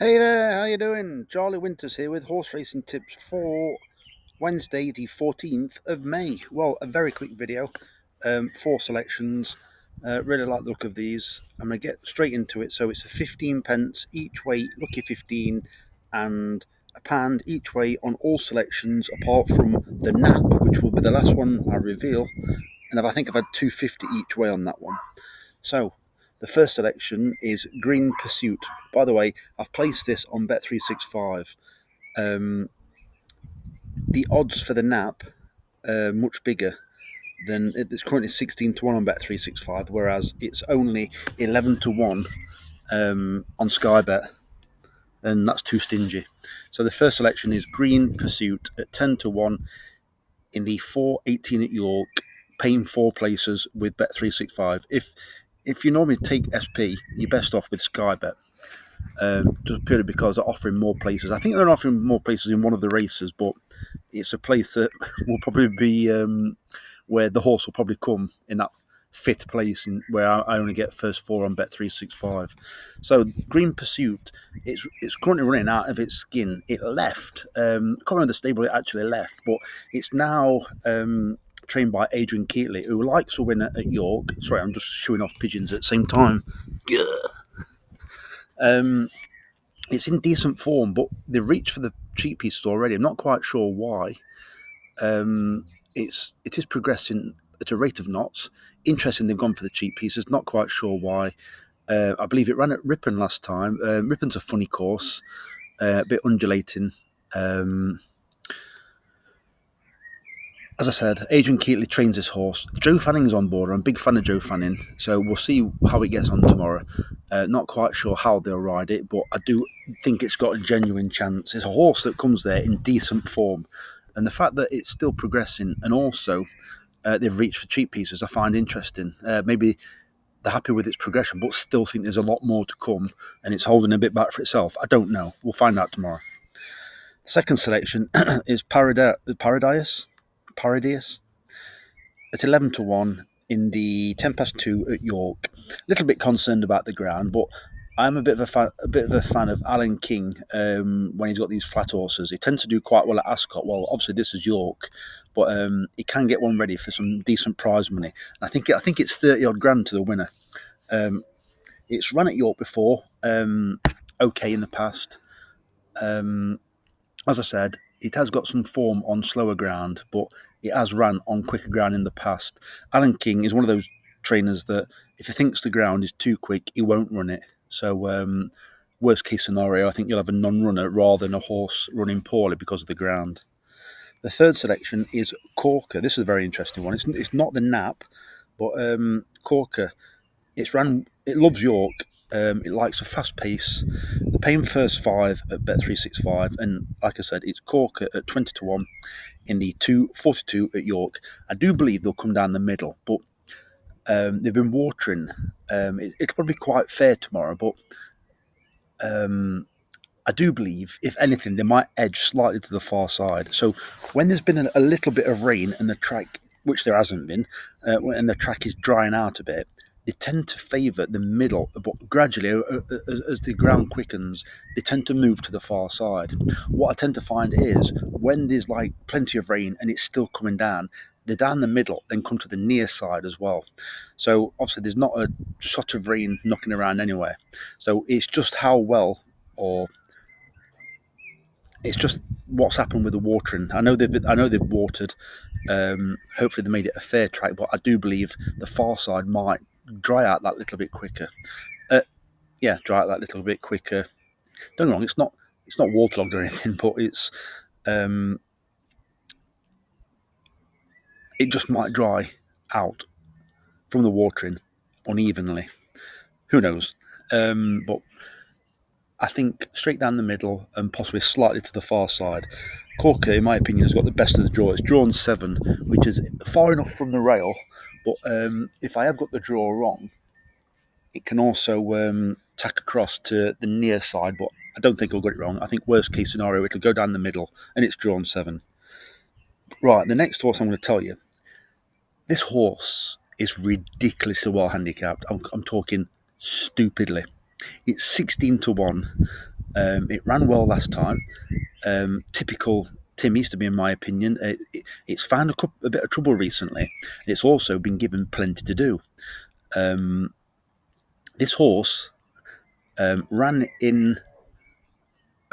Hey there, how you doing? Charlie Winters here with horse racing tips for Wednesday, the 14th of May. Well, a very quick video, 4 selections. Really like the look of these. I'm going to get straight into it. So it's a 15 pence each way, lucky 15, and a pound each way on all selections apart from the nap, which will be the last one I reveal. And I think I've had 250 each way on that one. So, the first selection is Green Pursuit. By the way, I've placed this on Bet365. The odds for the nap are much bigger than it's currently 16 to 1 on Bet365, whereas it's only 11 to 1 on Sky Bet, and that's too stingy. So, the first selection is Green Pursuit at 10 to 1 in the 4.18 at York, paying 4 places with Bet365. If you normally take SP, you're best off with Sky Bet. Just purely because they're offering more places. I think they're offering more places in one of the races, but it's a place that will probably be where the horse will probably come in that fifth place, where I only get first four on Bet365. So Green Pursuit, it's currently running out of its skin. It left. I can't remember the stable it actually left, but it's now trained by Adrian Keatley, who likes to win at York. Sorry, I'm just shooing off pigeons at the same time. It's in decent form, but they've reached for the cheap pieces already. I'm not quite sure why. It is progressing at a rate of knots. Interesting, they've gone for the cheap pieces. Not quite sure why. I believe it ran at Ripon last time. Ripon's a funny course, a bit undulating. As I said, Adrian Keatley trains this horse. Joe Fanning's on board. I'm a big fan of Joe Fanning, so we'll see how it gets on tomorrow. Not quite sure how they'll ride it, but I do think it's got a genuine chance. It's a horse that comes there in decent form, and the fact that it's still progressing, and also they've reached for cheap pieces, I find interesting. Maybe they're happy with its progression, but still think there's a lot more to come, and it's holding a bit back for itself. I don't know. We'll find out tomorrow. The second selection is Paradias at 11 to 1 in the 10 past 2 at York. A little bit concerned about the ground, but I'm a bit of a fan of Alan King when he's got these flat horses. He tends to do quite well at Ascot. Well, obviously this is York, but he can get one ready for some decent prize money. And I think it's 30 odd grand to the winner. It's run at York before, okay in the past. As I said, it has got some form on slower ground, but it has ran on quicker ground in the past. Alan King is one of those trainers that if he thinks the ground is too quick, he won't run it. So worst case scenario, I think you'll have a non-runner rather than a horse running poorly because of the ground. The third selection is Corker. This is a very interesting one. It's not the nap, but Corker. It loves York. It likes a fast pace. They're paying first 5 at Bet365, and like I said, it's Corker at 20 to 1 in the 2.42 at York. I do believe they'll come down the middle, but they've been watering. It'll probably be quite fair tomorrow, but I do believe, if anything, they might edge slightly to the far side. So when there's been a little bit of rain and the track, which there hasn't been, and the track is drying out a bit, they tend to favour the middle, but gradually, as the ground quickens, they tend to move to the far side. What I tend to find is when there's like plenty of rain and it's still coming down, they're down the middle, then come to the near side as well. So obviously, there's not a shot of rain knocking around anywhere. So it's just how well, or it's just what's happened with the watering. I know they've watered. Hopefully, they made it a fair track, but I do believe the far side might dry out that little bit quicker. Dry out that little bit quicker. Don't get me wrong, it's not waterlogged or anything, but it just might dry out from the watering unevenly. Who knows? But I think straight down the middle and possibly slightly to the far side. Corker, in my opinion, has got the best of the draw. It's drawn 7, which is far enough from the rail, but if I have got the draw wrong, it can also tack across to the near side, but I don't think I'll get it wrong. I think worst case scenario, it'll go down the middle, and it's drawn 7. Right, the next horse I'm going to tell you. This horse is ridiculously well handicapped. I'm talking stupidly. It's 16 to 1 It ran well last time. Typical Tim Easterby, in my opinion. It's found a bit of trouble recently. And it's also been given plenty to do. This horse ran in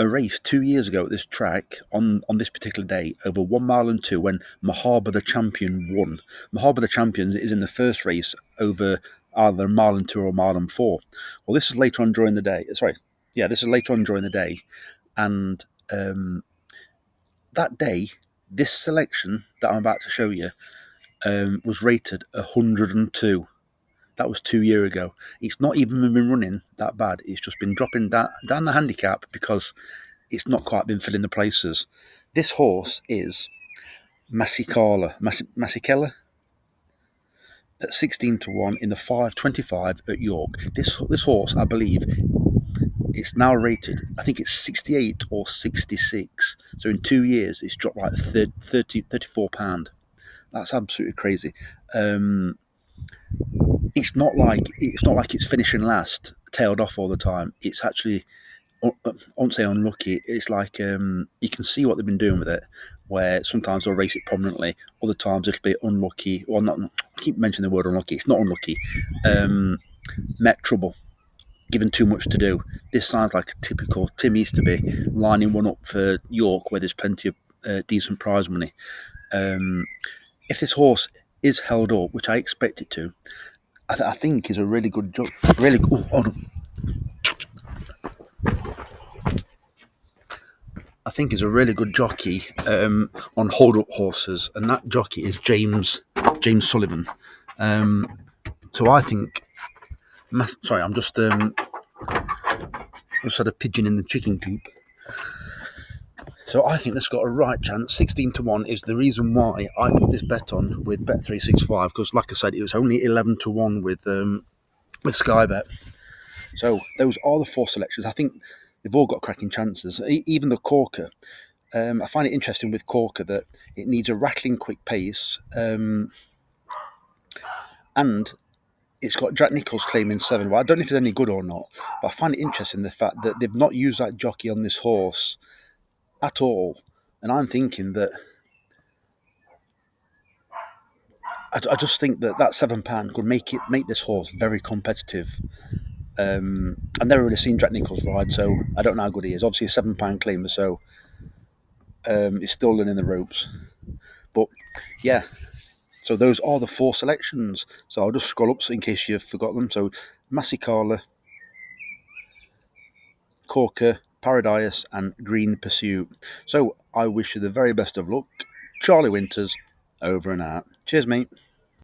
a race 2 years ago at this track on this particular day over 1 mile and 2 when Mahaba the champion won. Mahaba the champion is in the first race over either a mile and 2 or a mile and 4. Well, this is later on during the day. This is later on during the day. And that day, this selection that I'm about to show you was rated 102. That was 2 years ago. It's not even been running that bad. It's just been dropping down the handicap because it's not quite been filling the places. This horse is Masala at 16-1 in the 5.25 at York. This horse, I believe, it's now rated, I think it's 68 or 66. So in 2 years, it's dropped like 34 pound. That's absolutely crazy. It's not like it's finishing last, tailed off all the time. It's actually, I won't say unlucky. It's like you can see what they've been doing with it. Where sometimes they'll race it prominently, other times it'll be unlucky. Well, not. I keep mentioning the word unlucky. It's not unlucky. Met trouble, given too much to do. This sounds like a typical Tim Easterby lining one up for York, where there's plenty of decent prize money. If this horse is held up, which I expect it to, I think is a really good job. I think is a really good jockey on hold-up horses, and that jockey is James Sullivan. So I think. Sorry, I'm just had a pigeon in the chicken coop. So I think this got a right chance. 16-1 is the reason why I put this bet on with Bet365 because, like I said, it was only 11-1 with Sky Bet. So those are the 4 selections. I think they've all got cracking chances. Even the Corker. I find it interesting with Corker that it needs a rattling quick pace, and it's got Jack Nicholls claiming 7. Well, I don't know if it's any good or not, but I find it interesting the fact that they've not used that jockey on this horse at all. And I'm thinking that I just think that £7 could make this horse very competitive. I've never really seen Jack Nicholls ride, so I don't know how good he is. Obviously, a £7 claimer, so he's still learning the ropes. But yeah, so those are the 4 selections. So I'll just scroll up so in case you've forgot them. So Masala, Corker, Paradise, and Green Pursuit. So I wish you the very best of luck. Charlie Winters, over and out. Cheers, mate.